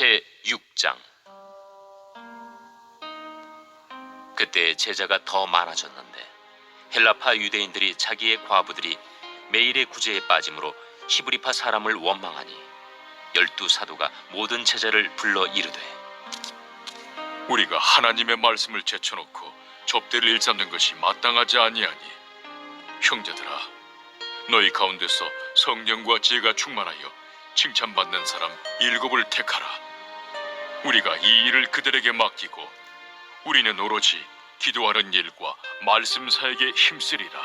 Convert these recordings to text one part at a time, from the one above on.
제6장. 그때 제자가 더 많아졌는데 헬라파 유대인들이 자기의 과부들이 매일의 구제에 빠짐으로 히브리파 사람을 원망하니 12사도가 모든 제자를 불러 이르되, 우리가 하나님의 말씀을 제쳐놓고 접대를 일삼는 것이 마땅하지 아니하니, 형제들아, 너희 가운데서 성령과 지혜가 충만하여 칭찬받는 사람 7을 택하라. 우리가 이 일을 그들에게 맡기고 우리는 오로지 기도하는 일과 말씀 사역에 힘쓰리라.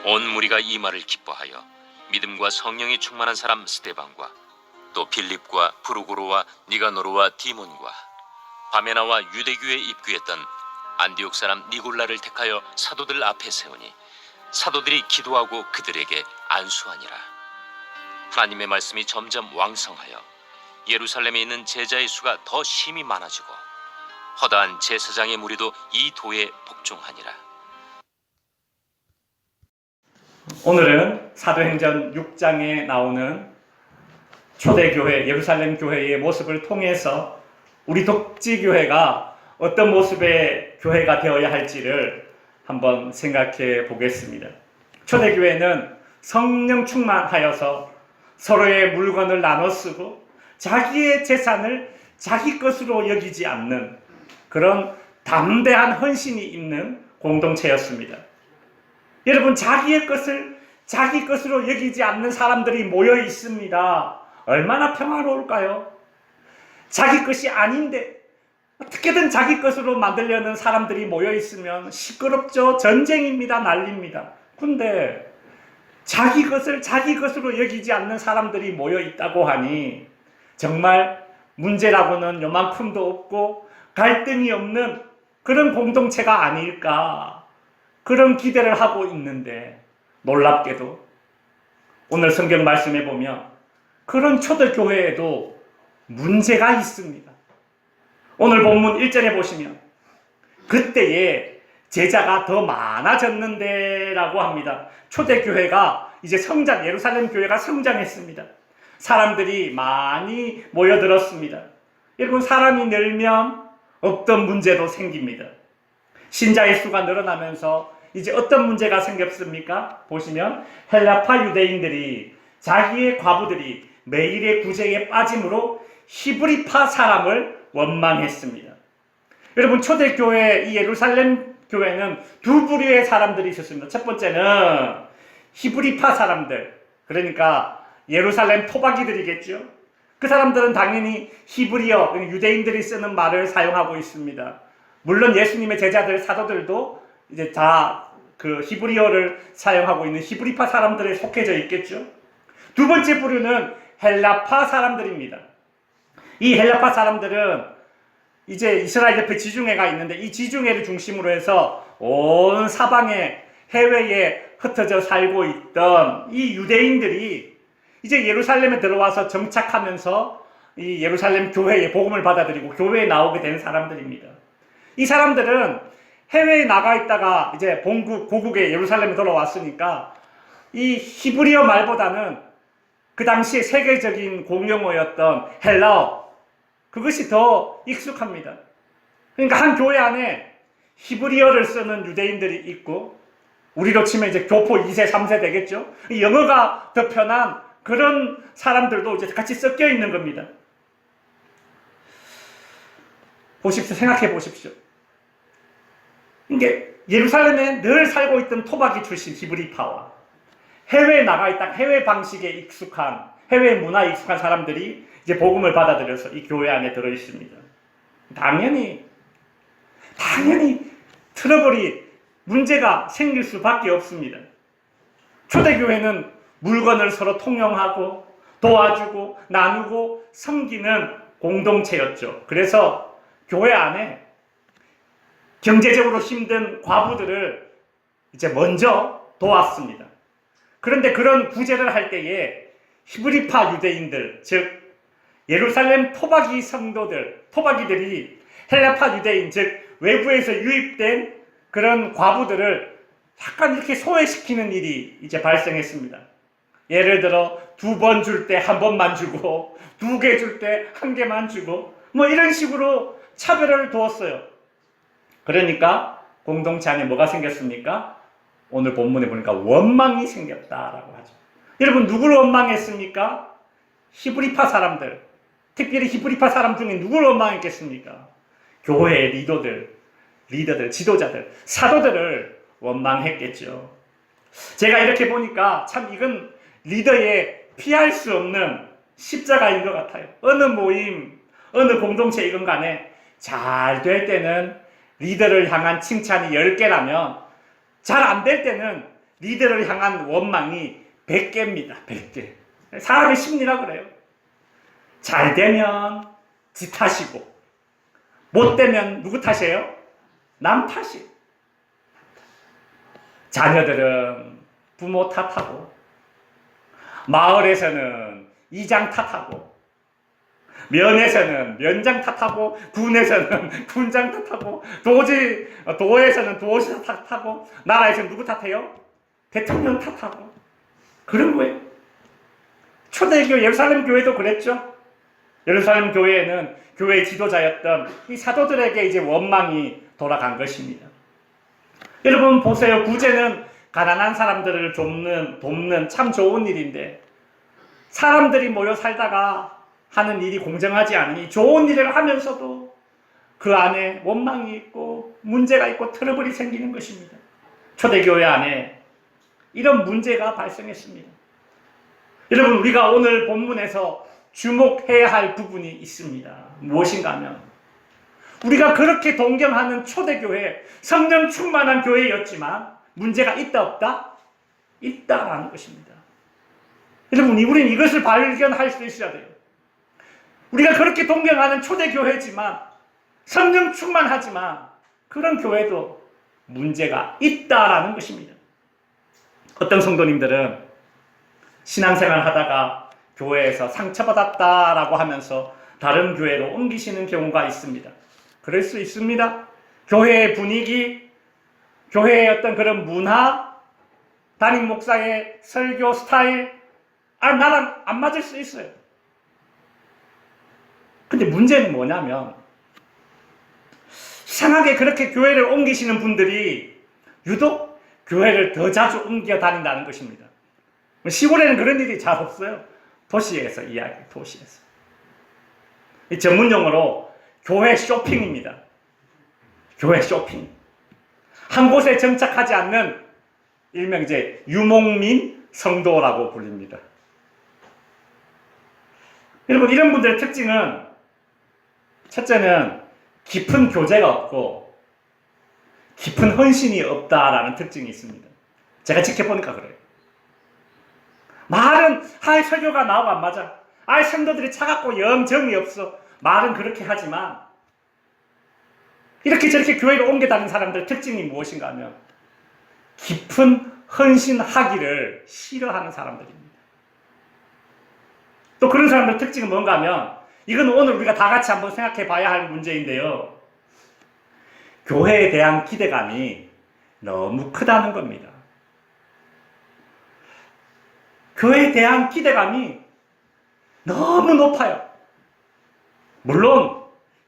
온 무리가 이 말을 기뻐하여 믿음과 성령이 충만한 사람 스데반과 또 빌립과 프루고로와 니가노르와 디몬과 바메나와 유대교에 입교했던 안디옥 사람 니골라를 택하여 사도들 앞에 세우니 사도들이 기도하고 그들에게 안수하니라. 하나님의 말씀이 점점 왕성하여 예루살렘에 있는 제자의 수가 더 심히 많아지고 허다한 제사장의 무리도 이 도에 복종하니라. 오늘은 사도행전 6장에 나오는 초대교회 예루살렘 교회의 모습을 통해서 우리 독지교회가 어떤 모습의 교회가 되어야 할지를 한번 생각해 보겠습니다. 초대교회는 성령 충만하여서 서로의 물건을 나눠 쓰고 자기의 재산을 자기 것으로 여기지 않는 그런 담대한 헌신이 있는 공동체였습니다. 여러분, 자기의 것을 자기 것으로 여기지 않는 사람들이 모여 있습니다. 얼마나 평화로울까요? 자기 것이 아닌데 어떻게든 자기 것으로 만들려는 사람들이 모여 있으면 시끄럽죠. 전쟁입니다. 난립니다. 근데 자기 것을 자기 것으로 여기지 않는 사람들이 모여 있다고 하니 정말 문제라고는 요만큼도 없고 갈등이 없는 그런 공동체가 아닐까, 그런 기대를 하고 있는데 놀랍게도 오늘 성경 말씀에 보면 그런 초대교회에도 문제가 있습니다. 오늘 본문 1절에 보시면 그때에 제자가 더 많아졌는데 라고 합니다. 초대교회가 이제 예루살렘 교회가 성장했습니다. 사람들이 많이 모여들었습니다. 여러분, 사람이 늘면 없던 문제도 생깁니다. 신자의 수가 늘어나면서 이제 어떤 문제가 생겼습니까? 보시면 헬라파 유대인들이 자기의 과부들이 매일의 구제에 빠짐으로 히브리파 사람을 원망했습니다. 여러분, 초대교회 이 예루살렘 교회는 두 부류의 사람들이 있었습니다. 첫 번째는 히브리파 사람들, 그러니까 예루살렘 토박이들이겠죠. 그 사람들은 당연히 히브리어, 유대인들이 쓰는 말을 사용하고 있습니다. 물론 예수님의 제자들, 사도들도 이제 다 그 히브리어를 사용하고 있는 히브리파 사람들에 속해져 있겠죠. 두 번째 부류는 헬라파 사람들입니다. 이 헬라파 사람들은 이제 이스라엘 옆에 지중해가 있는데 이 지중해를 중심으로 해서 온 사방에 해외에 흩어져 살고 있던 이 유대인들이 이제 예루살렘에 들어와서 정착하면서 이 예루살렘 교회에 복음을 받아들이고 교회에 나오게 된 사람들입니다. 이 사람들은 해외에 나가 있다가 이제 고국에 예루살렘에 돌아왔으니까 이 히브리어 말보다는 그 당시에 세계적인 공용어였던 헬라어, 그것이 더 익숙합니다. 그러니까 한 교회 안에 히브리어를 쓰는 유대인들이 있고, 우리로 치면 이제 교포 2세, 3세 되겠죠? 영어가 더 편한 그런 사람들도 이제 같이 섞여 있는 겁니다. 보십시오. 생각해 보십시오. 이게 예루살렘에 늘 살고 있던 토박이 출신 히브리파와 해외에 나가 있다 해외 방식에 익숙한, 해외 문화에 익숙한 사람들이 이제 복음을 받아들여서 이 교회 안에 들어 있습니다. 당연히 트러블이, 문제가 생길 수밖에 없습니다. 초대교회는 물건을 서로 통용하고 도와주고 나누고 섬기는 공동체였죠. 그래서 교회 안에 경제적으로 힘든 과부들을 이제 먼저 도왔습니다. 그런데 그런 구제를 할 때에 히브리파 유대인들, 즉 예루살렘 토박이 성도들, 토박이들이 헬라파 유대인, 즉 외부에서 유입된 그런 과부들을 약간 이렇게 소외시키는 일이 이제 발생했습니다. 예를 들어 두 번 줄 때 한 번만 주고, 두 개 줄 때 한 개만 주고, 뭐 이런 식으로 차별을 두었어요. 그러니까 공동체 안에 뭐가 생겼습니까? 오늘 본문에 보니까 원망이 생겼다라고 하죠. 여러분, 누구를 원망했습니까? 히브리파 사람들, 특별히 히브리파 사람 중에 누구를 원망했겠습니까? 교회의 리더들, 지도자들, 사도들을 원망했겠죠. 제가 이렇게 보니까 참 이건 리더의 피할 수 없는 십자가인 것 같아요. 어느 모임, 어느 공동체이건 간에 잘 될 때는 리더를 향한 칭찬이 10개라면 잘 안 될 때는 리더를 향한 원망이 100개입니다. 100개. 사람의 심리라 그래요. 잘 되면 지 탓이고, 못 되면 누구 탓이에요? 남 탓이에요. 자녀들은 부모 탓하고, 마을에서는 이장 탓하고, 면에서는 면장 탓하고, 군에서는 군장 탓하고, 도에서는 도시 탓하고, 나라에서는 누구 탓해요? 대통령 탓하고. 그런 거예요. 초대교 예루살렘 교회도 그랬죠. 예루살렘 교회에는 교회 지도자였던 이 사도들에게 이제 원망이 돌아간 것입니다. 여러분 보세요. 구제는 가난한 사람들을 돕는 참 좋은 일인데, 사람들이 모여 살다가 하는 일이 공정하지 않으니 좋은 일을 하면서도 그 안에 원망이 있고 문제가 있고 트러블이 생기는 것입니다. 초대교회 안에 이런 문제가 발생했습니다. 여러분, 우리가 오늘 본문에서 주목해야 할 부분이 있습니다. 무엇인가 하면, 우리가 그렇게 동경하는 초대교회, 성령 충만한 교회였지만 문제가 있다 없다? 있다라는 것입니다. 여러분, 우리는 이것을 발견할 수 있어야 돼요. 우리가 그렇게 동경하는 초대교회지만, 성령 충만하지만 그런 교회도 문제가 있다라는 것입니다. 어떤 성도님들은 신앙생활 하다가 교회에서 상처받았다라고 하면서 다른 교회로 옮기시는 경우가 있습니다. 그럴 수 있습니다. 교회의 분위기, 교회의 어떤 그런 문화, 담임 목사의 설교 스타일, 나랑 안 맞을 수 있어요. 근데 문제는 뭐냐면, 이상하게 그렇게 교회를 옮기시는 분들이 유독 교회를 더 자주 옮겨 다닌다는 것입니다. 시골에는 그런 일이 잘 없어요. 도시에서 도시에서. 이 전문 용어로 교회 쇼핑입니다. 교회 쇼핑. 한 곳에 정착하지 않는 일명 이제 유목민 성도라고 불립니다. 여러분, 이런 분들의 특징은, 첫째는 깊은 교제가 없고 깊은 헌신이 없다라는 특징이 있습니다. 제가 지켜보니까 그래요. 말은 설교가 나오고 안 맞아. 성도들이 차갑고 영 정이 없어. 말은 그렇게 하지만 이렇게 저렇게 교회를 옮겨 다니는 사람들의 특징이 무엇인가 하면 깊은 헌신하기를 싫어하는 사람들입니다. 또 그런 사람들의 특징은 뭔가 하면, 이건 오늘 우리가 다 같이 한번 생각해 봐야 할 문제인데요. 교회에 대한 기대감이 너무 크다는 겁니다. 교회에 대한 기대감이 너무 높아요. 물론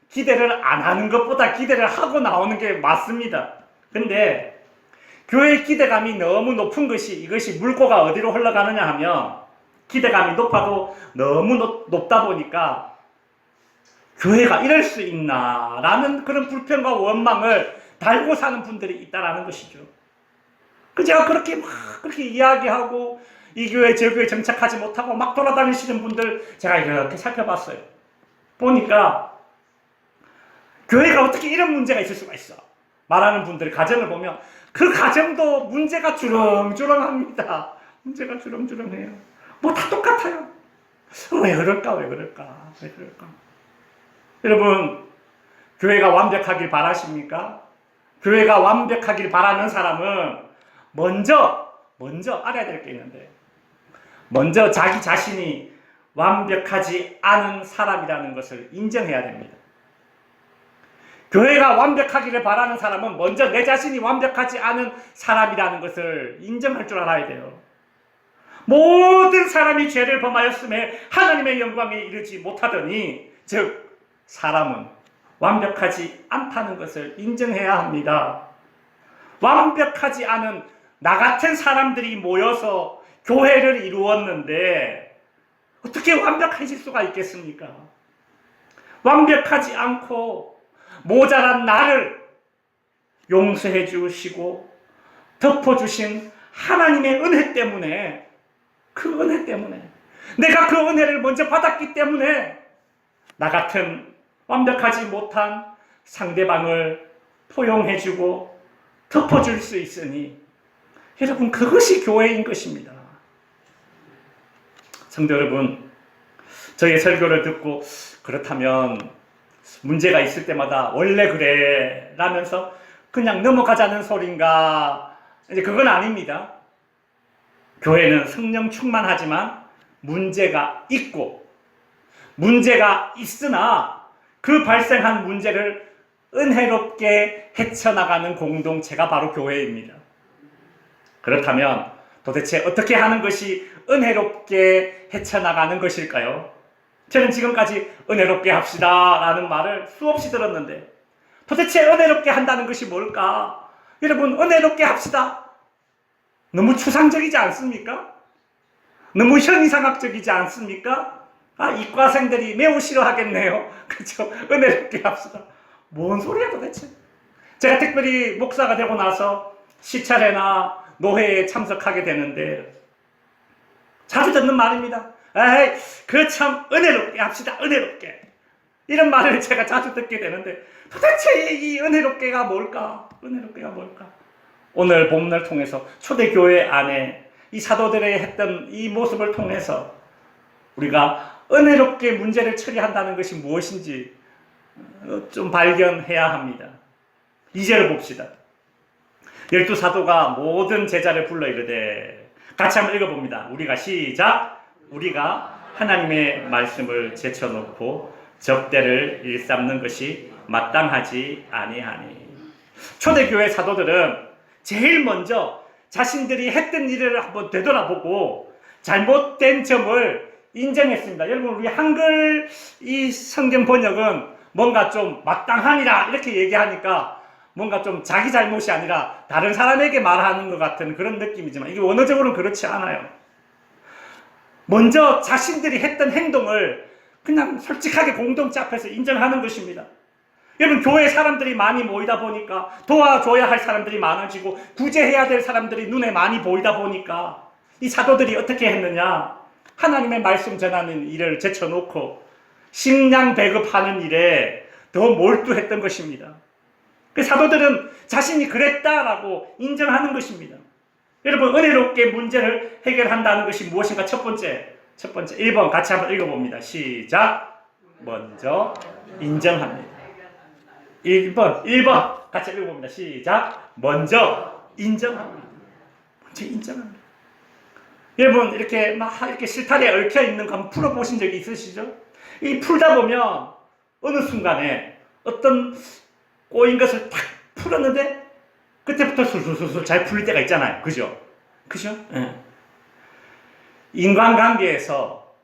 기대를 안 하는 것보다 기대를 하고 나오는 게 맞습니다. 근데 교회의 기대감이 너무 높은 것이, 이것이 물꼬가 어디로 흘러가느냐 하면, 기대감이 높아도 너무 높다 보니까 교회가 이럴 수 있나 라는 그런 불평과 원망을 달고 사는 분들이 있다라는 것이죠. 제가 그렇게 이야기하고 이 교회 저 교회 정착하지 못하고 막 돌아다니시는 분들 제가 이렇게 살펴봤어요. 보니까 교회가 어떻게 이런 문제가 있을 수가 있어 말하는 분들의 가정을 보면 그 가정도 문제가 주렁주렁합니다. 문제가 주렁주렁해요. 뭐 다 똑같아요. 왜 그럴까? 여러분, 교회가 완벽하길 바라십니까? 교회가 완벽하길 바라는 사람은 먼저 알아야 될 게 있는데, 먼저 자기 자신이 완벽하지 않은 사람이라는 것을 인정해야 됩니다. 교회가 완벽하기를 바라는 사람은 먼저 내 자신이 완벽하지 않은 사람이라는 것을 인정할 줄 알아야 돼요. 모든 사람이 죄를 범하였음에 하나님의 영광에 이르지 못하더니, 즉 사람은 완벽하지 않다는 것을 인정해야 합니다. 완벽하지 않은 나 같은 사람들이 모여서 교회를 이루었는데 어떻게 완벽해질 수가 있겠습니까? 완벽하지 않고 모자란 나를 용서해 주시고 덮어주신 하나님의 은혜 때문에, 그 은혜 때문에, 내가 그 은혜를 먼저 받았기 때문에 나 같은 완벽하지 못한 상대방을 포용해주고 덮어줄 수 있으니, 여러분, 그것이 교회인 것입니다. 성도 여러분, 저의 설교를 듣고 그렇다면 문제가 있을 때마다 원래 그래 라면서 그냥 넘어가자는 소린가? 이제 그건 아닙니다. 교회는 성령 충만하지만 문제가 있고, 문제가 있으나 그 발생한 문제를 은혜롭게 헤쳐나가는 공동체가 바로 교회입니다. 그렇다면 도대체 어떻게 하는 것이 은혜롭게 헤쳐나가는 것일까요? 저는 지금까지 은혜롭게 합시다 라는 말을 수없이 들었는데 도대체 은혜롭게 한다는 것이 뭘까? 여러분, 은혜롭게 합시다. 너무 추상적이지 않습니까? 너무 현이상학적이지 않습니까? 이과생들이 매우 싫어하겠네요. 그렇죠? 은혜롭게 합시다. 뭔 소리야 도대체? 제가 특별히 목사가 되고 나서 시찰회나 노회에 참석하게 되는데 자주 듣는 말입니다. 에이, 그 참 은혜롭게 합시다. 은혜롭게. 이런 말을 제가 자주 듣게 되는데 도대체 이 은혜롭게가 뭘까? 은혜롭게가 뭘까? 오늘 본문을 통해서 초대교회 안에 이 사도들이 했던 이 모습을 통해서 우리가 은혜롭게 문제를 처리한다는 것이 무엇인지 좀 발견해야 합니다. 2절을 봅시다. 12사도가 모든 제자를 불러 이르되, 같이 한번 읽어봅니다. 우리가 시작. 우리가 하나님의 말씀을 제쳐놓고 접대를 일삼는 것이 마땅하지 아니하니. 초대교회 사도들은 제일 먼저 자신들이 했던 일을 한번 되돌아보고 잘못된 점을 인정했습니다. 여러분, 우리 한글 이 성경 번역은 뭔가 좀 마땅하니라 이렇게 얘기하니까 뭔가 좀 자기 잘못이 아니라 다른 사람에게 말하는 것 같은 그런 느낌이지만 이게 원어적으로는 그렇지 않아요. 먼저 자신들이 했던 행동을 그냥 솔직하게 공동체 앞에서 인정하는 것입니다. 여러분, 교회 사람들이 많이 모이다 보니까 도와줘야 할 사람들이 많아지고 구제해야 될 사람들이 눈에 많이 보이다 보니까 이 사도들이 어떻게 했느냐? 하나님의 말씀 전하는 일을 제쳐놓고 식량 배급하는 일에 더 몰두했던 것입니다. 그 사도들은 자신이 그랬다라고 인정하는 것입니다. 여러분, 은혜롭게 문제를 해결한다는 것이 무엇인가? 첫 번째 1번 같이 한번 읽어봅니다. 시작. 먼저 인정합니다. 1번 같이 읽어봅니다. 시작. 먼저 인정합니다. 먼저 인정합니다. 여러분, 이렇게 실타래에 얽혀 있는 거 한번 풀어보신 적이 있으시죠? 이 풀다 보면 어느 순간에 어떤 꼬인 것을 탁 풀었는데 그때부터 술술술술 잘 풀릴 때가 있잖아요. 그죠? 네. 인간관계에서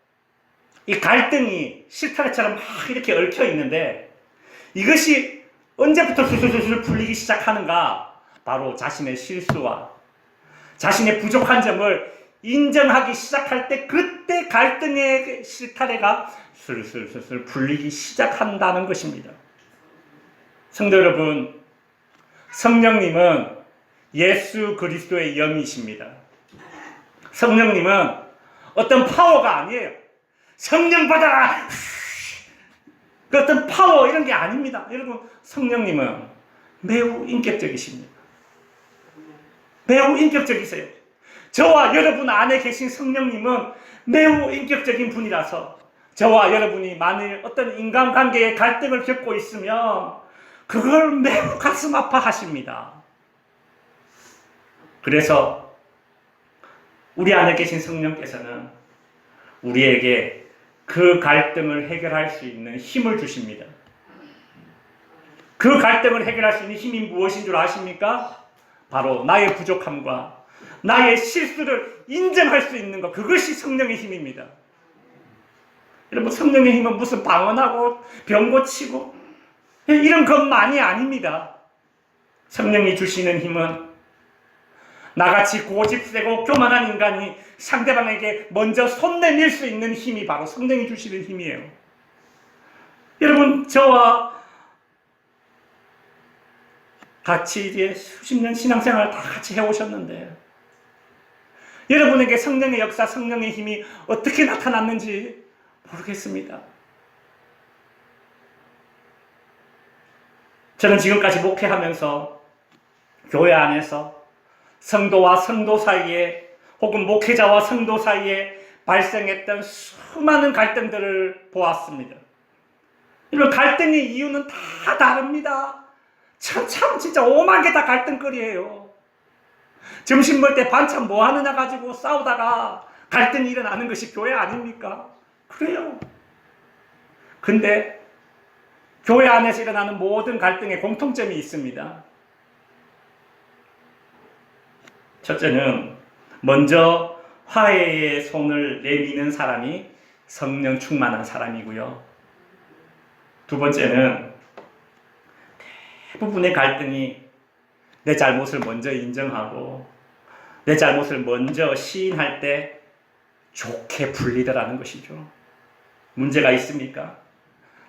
이 갈등이 실타래처럼 막 이렇게 얽혀 있는데 이것이 언제부터 술술술술 풀리기 시작하는가? 바로 자신의 실수와 자신의 부족한 점을 인정하기 시작할 때 그때 갈등의 실타래가 술술술술 풀리기 시작한다는 것입니다. 성도 여러분, 성령님은 예수 그리스도의 영이십니다. 성령님은 어떤 파워가 아니에요. 성령 받아라! 그 어떤 파워 이런 게 아닙니다. 여러분, 성령님은 매우 인격적이십니다. 매우 인격적이세요. 저와 여러분 안에 계신 성령님은 매우 인격적인 분이라서 저와 여러분이 만일 어떤 인간관계의 갈등을 겪고 있으면 그걸 매우 가슴 아파하십니다. 그래서 우리 안에 계신 성령께서는 우리에게 그 갈등을 해결할 수 있는 힘을 주십니다. 그 갈등을 해결할 수 있는 힘이 무엇인 줄 아십니까? 바로 나의 부족함과 나의 실수를 인정할 수 있는 것, 그것이 성령의 힘입니다. 여러분, 성령의 힘은 무슨 방언하고 병 고치고 이런 것만이 아닙니다. 성령이 주시는 힘은 나같이 고집세고 교만한 인간이 상대방에게 먼저 손 내밀 수 있는 힘이 바로 성령이 주시는 힘이에요. 여러분, 저와 같이 이제 수십 년 신앙생활을 다 같이 해오셨는데 여러분에게 성령의 역사, 성령의 힘이 어떻게 나타났는지 모르겠습니다. 저는 지금까지 목회하면서 교회 안에서 성도와 성도 사이에 혹은 목회자와 성도 사이에 발생했던 수많은 갈등들을 보았습니다. 이런 갈등의 이유는 다 다릅니다. 참 진짜 오만 개 다 갈등거리예요. 점심 먹을 때 반찬 뭐 하느냐 가지고 싸우다가 갈등이 일어나는 것이 교회 아닙니까? 그래요. 근데 교회 안에서 일어나는 모든 갈등에 공통점이 있습니다. 첫째는 먼저 화해의 손을 내미는 사람이 성령 충만한 사람이고요. 두 번째는 대부분의 갈등이 내 잘못을 먼저 인정하고 내 잘못을 먼저 시인할 때 좋게 풀리더라는 것이죠. 문제가 있습니까?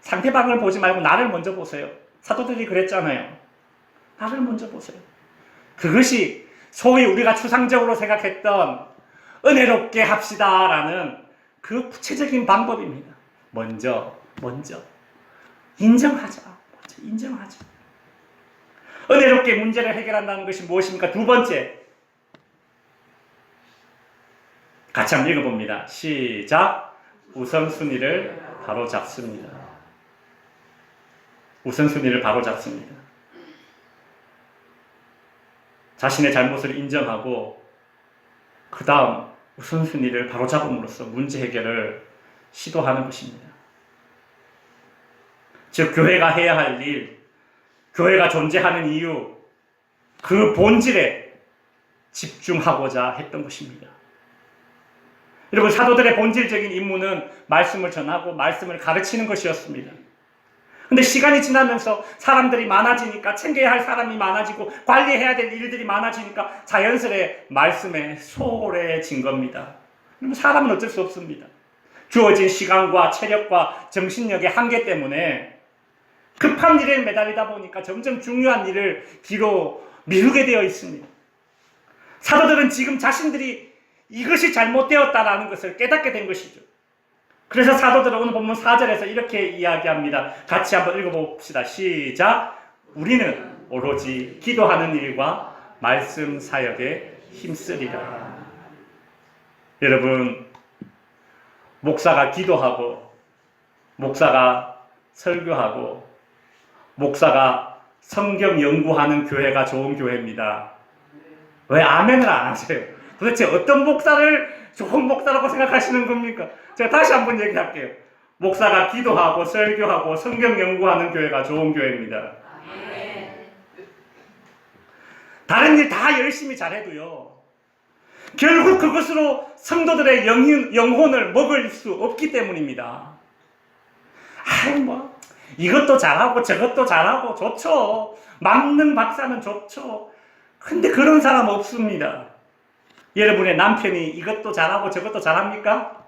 상대방을 보지 말고 나를 먼저 보세요. 사도들이 그랬잖아요. 나를 먼저 보세요. 그것이 소위 우리가 추상적으로 생각했던 은혜롭게 합시다라는 그 구체적인 방법입니다. 먼저 인정하자. 은혜롭게 문제를 해결한다는 것이 무엇입니까? 두 번째, 같이 한번 읽어봅니다. 시작. 우선순위를 바로 잡습니다. 우선순위를 바로 잡습니다. 자신의 잘못을 인정하고 그 다음 우선순위를 바로 잡음으로써 문제 해결을 시도하는 것입니다. 즉, 교회가 해야 할 일, 교회가 존재하는 이유, 그 본질에 집중하고자 했던 것입니다. 여러분, 사도들의 본질적인 임무는 말씀을 전하고 말씀을 가르치는 것이었습니다. 근데 시간이 지나면서 사람들이 많아지니까 챙겨야 할 사람이 많아지고 관리해야 될 일들이 많아지니까 자연스레 말씀에 소홀해진 겁니다. 사람은 어쩔 수 없습니다. 주어진 시간과 체력과 정신력의 한계 때문에 급한 일에 매달리다 보니까 점점 중요한 일을 뒤로 미루게 되어 있습니다. 사도들은 지금 자신들이 이것이 잘못되었다라는 것을 깨닫게 된 것이죠. 그래서 사도들은 오늘 본문 4절에서 이렇게 이야기합니다. 같이 한번 읽어봅시다. 시작. 우리는 오로지 기도하는 일과 말씀 사역에 힘쓰리라. 여러분, 목사가 기도하고 목사가 설교하고 목사가 성경 연구하는 교회가 좋은 교회입니다. 왜 아멘을 안 하세요? 도대체 어떤 목사를 좋은 목사라고 생각하시는 겁니까? 제가 다시 한번 얘기할게요. 목사가 기도하고 설교하고 성경 연구하는 교회가 좋은 교회입니다. 다른 일 다 열심히 잘해도요, 결국 그것으로 성도들의 영혼을 먹을 수 없기 때문입니다. 이것도 잘하고 저것도 잘하고 좋죠. 막는 박사는 좋죠. 근데 그런 사람 없습니다. 여러분의 남편이 이것도 잘하고 저것도 잘합니까?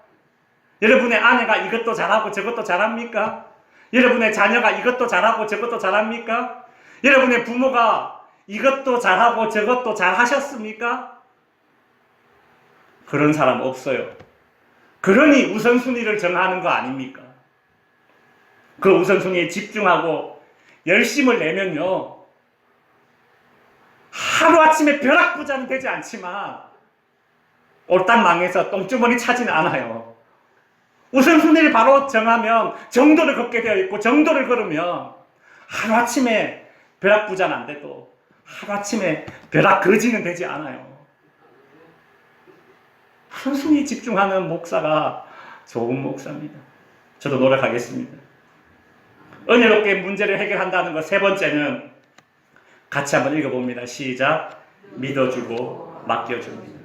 여러분의 아내가 이것도 잘하고 저것도 잘합니까? 여러분의 자녀가 이것도 잘하고 저것도 잘합니까? 여러분의 부모가 이것도 잘하고 저것도 잘하셨습니까? 그런 사람 없어요. 그러니 우선순위를 정하는 거 아닙니까? 그 우선순위에 집중하고 열심을 내면요, 하루아침에 벼락부자는 되지 않지만 옳단 망해서 똥주머니 차지는 않아요. 우선순위를 바로 정하면 정도를 걷게 되어 있고, 정도를 걸으면 하루아침에 벼락부자는 안 돼도 하루아침에 벼락거지는 되지 않아요. 우선순위에 집중하는 목사가 좋은 목사입니다. 저도 노력하겠습니다. 은혜롭게 문제를 해결한다는 것. 세 번째는 같이 한번 읽어봅니다. 시작. 믿어주고 맡겨줍니다.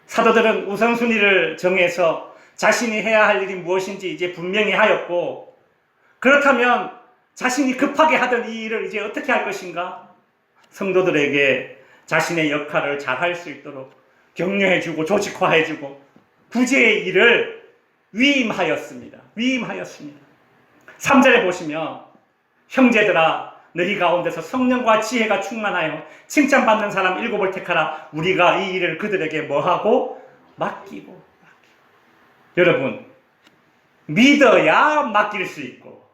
사도들은 우선순위를 정해서 자신이 해야 할 일이 무엇인지 이제 분명히 하였고, 그렇다면 자신이 급하게 하던 이 일을 이제 어떻게 할 것인가? 성도들에게 자신의 역할을 잘 할 수 있도록 격려해주고 조직화해주고 구제의 일을 위임하였습니다. 위임하였습니다. 3절에 보시면 형제들아 너희 가운데서 성령과 지혜가 충만하여 칭찬받는 사람 7을 택하라. 우리가 이 일을 그들에게 뭐하고? 맡기고. 여러분, 믿어야 맡길 수 있고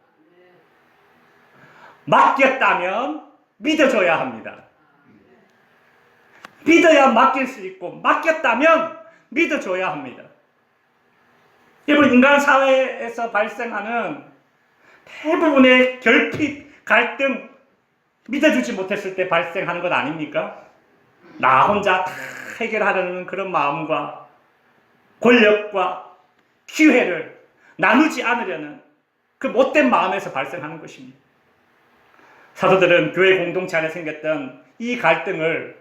맡겼다면 믿어줘야 합니다. 믿어야 맡길 수 있고 맡겼다면 믿어줘야 합니다. 여러분, 인간 사회에서 발생하는 대부분의 결핍, 갈등, 믿어주지 못했을 때 발생하는 것 아닙니까? 나 혼자 다 해결하려는 그런 마음과 권력과 기회를 나누지 않으려는 그 못된 마음에서 발생하는 것입니다. 사도들은 교회 공동체 안에 생겼던 이 갈등을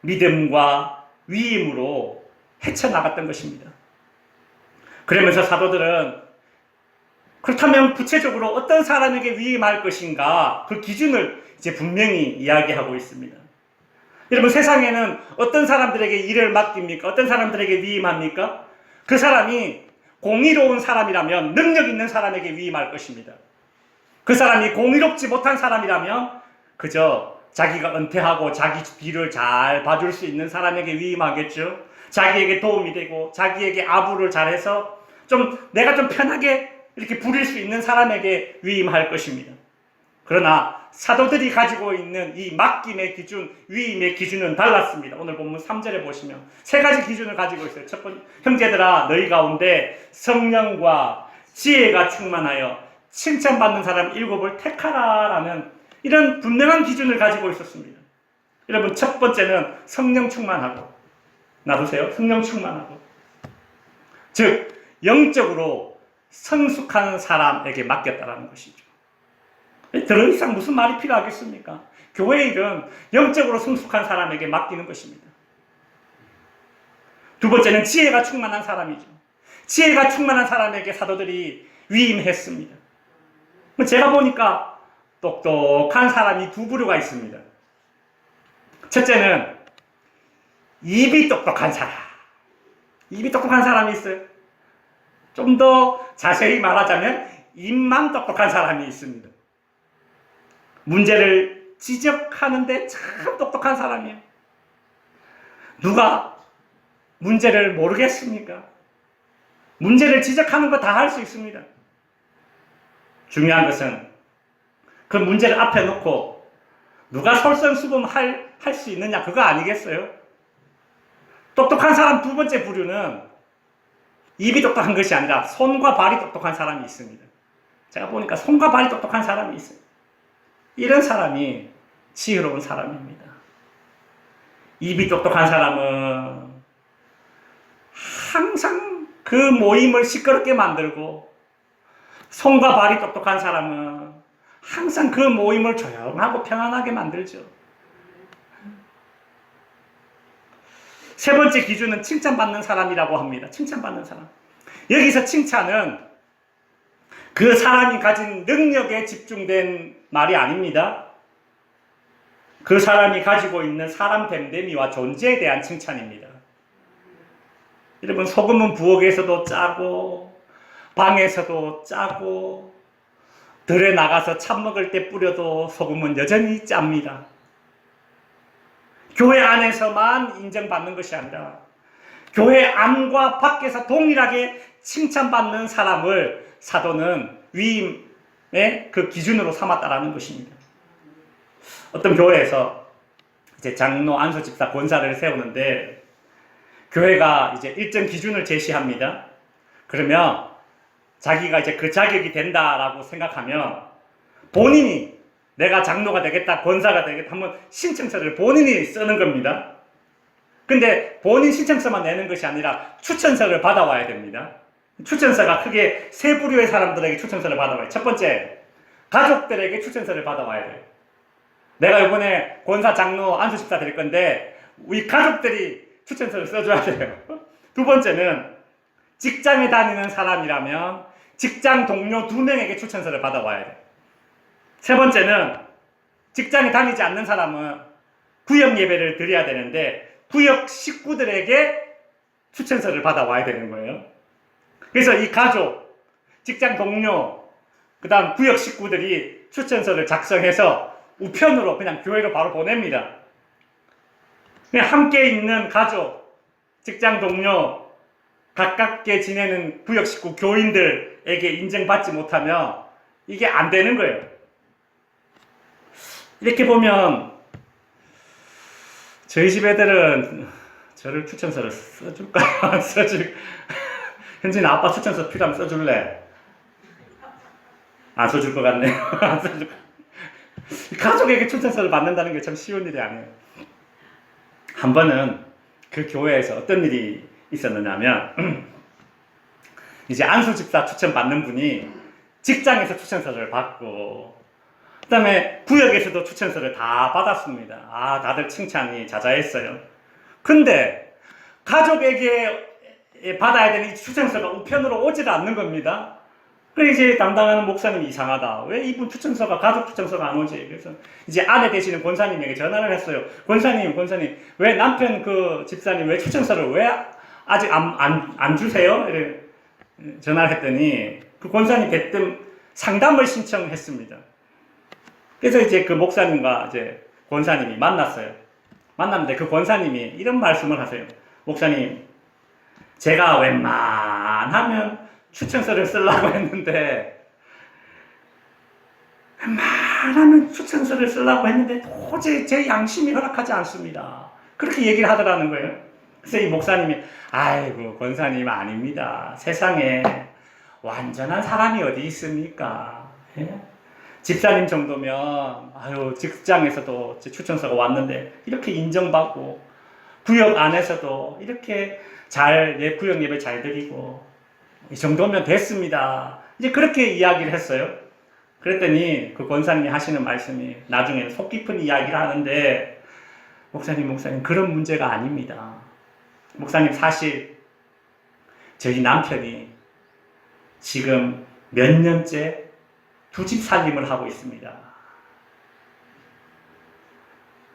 믿음과 위임으로 헤쳐나갔던 것입니다. 그러면서 사도들은 그렇다면 구체적으로 어떤 사람에게 위임할 것인가 그 기준을 이제 분명히 이야기하고 있습니다. 여러분, 세상에는 어떤 사람들에게 일을 맡깁니까? 어떤 사람들에게 위임합니까? 그 사람이 공의로운 사람이라면 능력 있는 사람에게 위임할 것입니다. 그 사람이 공의롭지 못한 사람이라면 그저 자기가 은퇴하고 자기 뒤를 잘 봐줄 수 있는 사람에게 위임하겠죠. 자기에게 도움이 되고 자기에게 아부를 잘해서 내가 좀 편하게 이렇게 부릴 수 있는 사람에게 위임할 것입니다. 그러나 사도들이 가지고 있는 이 맡김의 기준, 위임의 기준은 달랐습니다. 오늘 본문 3절에 보시면 세 가지 기준을 가지고 있어요. 첫 번째, 형제들아 너희 가운데 성령과 지혜가 충만하여 칭찬받는 사람 7을 택하라라는 이런 분명한 기준을 가지고 있었습니다. 여러분, 첫 번째는 성령 충만하고, 놔두세요. 성령 충만하고, 즉 영적으로 성숙한 사람에게 맡겼다라는 것이죠. 더 이상 무슨 말이 필요하겠습니까? 교회 일은 영적으로 성숙한 사람에게 맡기는 것입니다. 두 번째는 지혜가 충만한 사람이죠. 지혜가 충만한 사람에게 사도들이 위임했습니다. 제가 보니까 똑똑한 사람이 두 부류가 있습니다. 첫째는 입이 똑똑한 사람. 입이 똑똑한 사람이 있어요. 좀 더 자세히 말하자면 입만 똑똑한 사람이 있습니다. 문제를 지적하는데 참 똑똑한 사람이에요. 누가 문제를 모르겠습니까? 문제를 지적하는 거 다 할 수 있습니다. 중요한 것은 그 문제를 앞에 놓고 누가 솔선수범할 수 있느냐, 그거 아니겠어요? 똑똑한 사람 두 번째 부류는 입이 똑똑한 것이 아니라 손과 발이 똑똑한 사람이 있습니다. 제가 보니까 손과 발이 똑똑한 사람이 있어요. 이런 사람이 지혜로운 사람입니다. 입이 똑똑한 사람은 항상 그 모임을 시끄럽게 만들고, 손과 발이 똑똑한 사람은 항상 그 모임을 조용하고 편안하게 만들죠. 세 번째 기준은 칭찬받는 사람이라고 합니다. 칭찬받는 사람. 여기서 칭찬은 그 사람이 가진 능력에 집중된 말이 아닙니다. 그 사람이 가지고 있는 사람 됨됨이와 존재에 대한 칭찬입니다. 여러분, 소금은 부엌에서도 짜고 방에서도 짜고 들에 나가서 참 먹을 때 뿌려도 소금은 여전히 짭니다. 교회 안에서만 인정받는 것이 아니라 교회 안과 밖에서 동일하게 칭찬받는 사람을 사도는 위임의 그 기준으로 삼았다라는 것입니다. 어떤 교회에서 이제 장로, 안수 집사, 권사를 세우는데 교회가 이제 일정 기준을 제시합니다. 그러면 자기가 이제 그 자격이 된다라고 생각하면 본인이 내가 장로가 되겠다, 권사가 되겠다 하면 신청서를 본인이 쓰는 겁니다. 근데 본인 신청서만 내는 것이 아니라 추천서를 받아와야 됩니다. 추천서가 크게 세 부류의 사람들에게 추천서를 받아와요. 첫 번째, 가족들에게 추천서를 받아와야 돼요. 내가 이번에 권사, 장로, 안수집사 될 건데 우리 가족들이 추천서를 써줘야 돼요. 두 번째는 직장에 다니는 사람이라면 직장 동료 2명에게 추천서를 받아와야 돼요. 세 번째는 직장에 다니지 않는 사람은 구역 예배를 드려야 되는데 구역 식구들에게 추천서를 받아와야 되는 거예요. 그래서 이 가족, 직장 동료, 그 다음 구역 식구들이 추천서를 작성해서 우편으로 그냥 교회로 바로 보냅니다. 그냥 함께 있는 가족, 직장 동료, 가깝게 지내는 구역 식구, 교인들에게 인정받지 못하면 이게 안 되는 거예요. 이렇게 보면 저희 집 애들은 저를 추천서를 써줄까요? 안 써줄? 현진아, 아빠 추천서 필요하면 써줄래? 안 써줄 것 같네요. 안 써줄 것. 가족에게 추천서를 받는다는 게 참 쉬운 일이 아니에요. 한 번은 그 교회에서 어떤 일이 있었느냐면 이제 안수 집사 추천 받는 분이 직장에서 추천서를 받고 그 다음에 구역에서도 추천서를 다 받았습니다. 아, 다들 칭찬이 자자했어요. 근데 가족에게 받아야 되는 이 추천서가 우편으로 오질 않는 겁니다. 그래서 이제 담당하는 목사님이 이상하다. 왜 이분 추천서가, 가족 추천서가 안 오지? 그래서 이제 아내 되시는 권사님에게 전화를 했어요. 권사님, 왜 남편 그 집사님 왜 추천서를 왜 아직 안 주세요? 이래 전화를 했더니 그 권사님 대뜸 상담을 신청했습니다. 그래서 이제 그 목사님과 이제 권사님이 만났어요. 만났는데 그 권사님이 이런 말씀을 하세요. 목사님, 제가 웬만하면 추천서를 쓰려고 했는데 도저히 제 양심이 허락하지 않습니다. 그렇게 얘기를 하더라는 거예요. 그래서 이 목사님이 아이고 권사님 아닙니다. 세상에 완전한 사람이 어디 있습니까? 예? 집사님 정도면 직장에서도 추천서가 왔는데 이렇게 인정받고 구역 안에서도 이렇게 잘 구역 예배 잘 드리고 이 정도면 됐습니다. 이제 그렇게 이야기를 했어요. 그랬더니 그 권사님이 하시는 말씀이 나중에는 속 깊은 이야기를 하는데 목사님 그런 문제가 아닙니다. 목사님 사실 저희 남편이 지금 몇 년째 2집 살림을 하고 있습니다.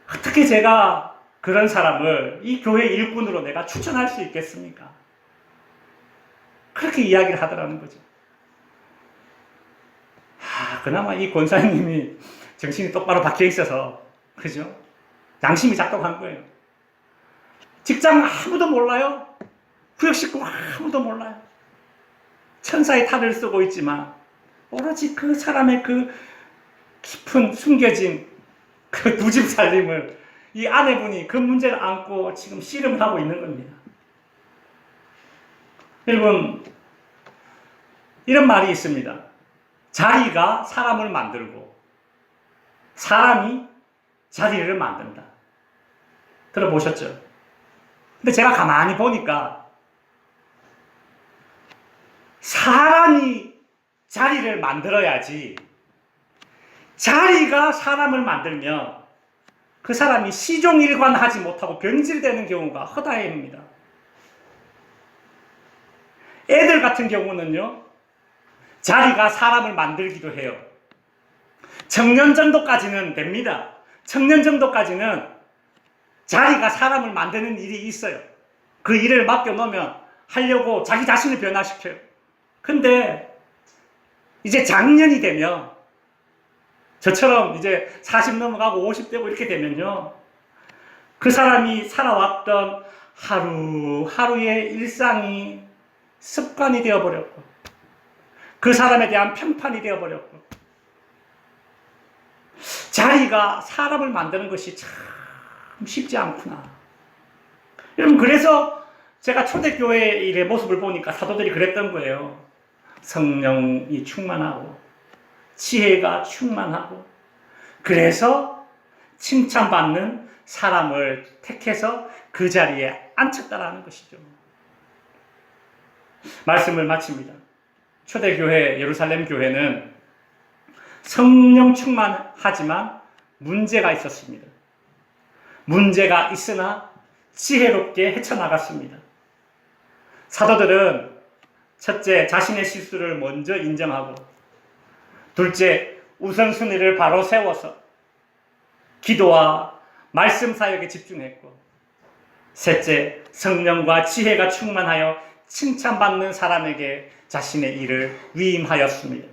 어떻게 제가 그런 사람을 이 교회 일꾼으로 내가 추천할 수 있겠습니까? 그렇게 이야기를 하더라는 거죠. 그나마 이 권사님이 정신이 똑바로 박혀 있어서, 그죠? 양심이 작동한 거예요. 직장 아무도 몰라요. 구역 식구 아무도 몰라요. 천사의 탈을 쓰고 있지만, 오로지 그 사람의 그 깊은 숨겨진 그 2집 살림을 이 아내분이 그 문제를 안고 지금 씨름을 하고 있는 겁니다. 여러분, 이런 말이 있습니다. 자리가 사람을 만들고 사람이 자리를 만든다. 들어보셨죠? 근데 제가 가만히 보니까 사람이 자리를 만들어야지 자리가 사람을 만들면 그 사람이 시종일관하지 못하고 변질되는 경우가 허다합니다. 애들 같은 경우는요, 자리가 사람을 만들기도 해요. 청년 정도까지는 됩니다. 청년 정도까지는 자리가 사람을 만드는 일이 있어요. 그 일을 맡겨놓으면 하려고 자기 자신을 변화시켜요. 근데 이제 장년이 되면 저처럼 이제 40 넘어가고 50 되고 이렇게 되면요, 그 사람이 살아왔던 하루하루의 일상이 습관이 되어버렸고 그 사람에 대한 평판이 되어버렸고 자리가 사람을 만드는 것이 참 쉽지 않구나. 여러분, 그래서 제가 초대교회 일의 모습을 보니까 사도들이 그랬던 거예요. 성령이 충만하고 지혜가 충만하고 그래서 칭찬받는 사람을 택해서 그 자리에 앉혔다라는 것이죠. 말씀을 마칩니다. 초대교회 예루살렘 교회는 성령 충만하지만 문제가 있었습니다. 문제가 있으나 지혜롭게 헤쳐나갔습니다. 사도들은 첫째, 자신의 실수를 먼저 인정하고, 둘째, 우선순위를 바로 세워서 기도와 말씀 사역에 집중했고, 셋째, 성령과 지혜가 충만하여 칭찬받는 사람에게 자신의 일을 위임하였습니다.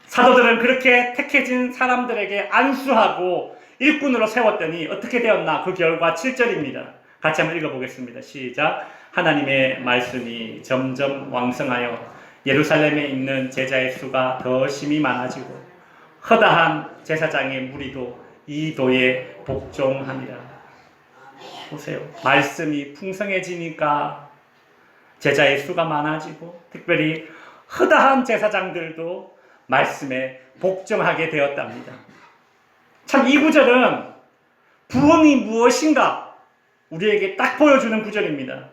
사도들은 그렇게 택해진 사람들에게 안수하고 일꾼으로 세웠더니 어떻게 되었나? 그 결과 7절입니다. 같이 한번 읽어보겠습니다. 시작. 하나님의 말씀이 점점 왕성하여 예루살렘에 있는 제자의 수가 더 심히 많아지고 허다한 제사장의 무리도 이 도에 복종하니라. 보세요. 말씀이 풍성해지니까 제자의 수가 많아지고 특별히 허다한 제사장들도 말씀에 복종하게 되었답니다. 참 이 구절은 부흥이 무엇인가 우리에게 딱 보여주는 구절입니다.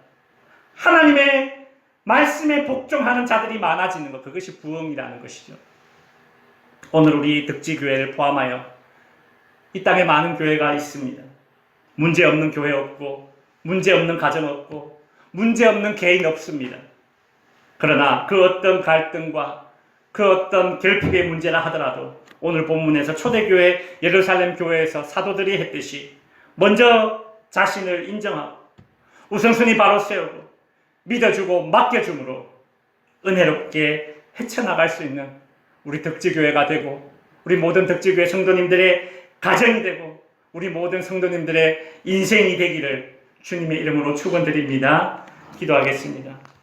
하나님의 말씀에 복종하는 자들이 많아지는 것, 그것이 부흥이라는 것이죠. 오늘 우리 득지교회를 포함하여 이 땅에 많은 교회가 있습니다. 문제없는 교회 없고 문제없는 가정 없고 문제없는 개인 없습니다. 그러나 그 어떤 갈등과 그 어떤 결핍의 문제라 하더라도 오늘 본문에서 초대교회 예루살렘 교회에서 사도들이 했듯이 먼저 자신을 인정하고 우선순위 바로 세우고 믿어주고 맡겨줌으로 은혜롭게 헤쳐나갈 수 있는 우리 득지교회가 되고 우리 모든 득지교회 성도님들의 가정이 되고 우리 모든 성도님들의 인생이 되기를 주님의 이름으로 축원드립니다. 기도하겠습니다.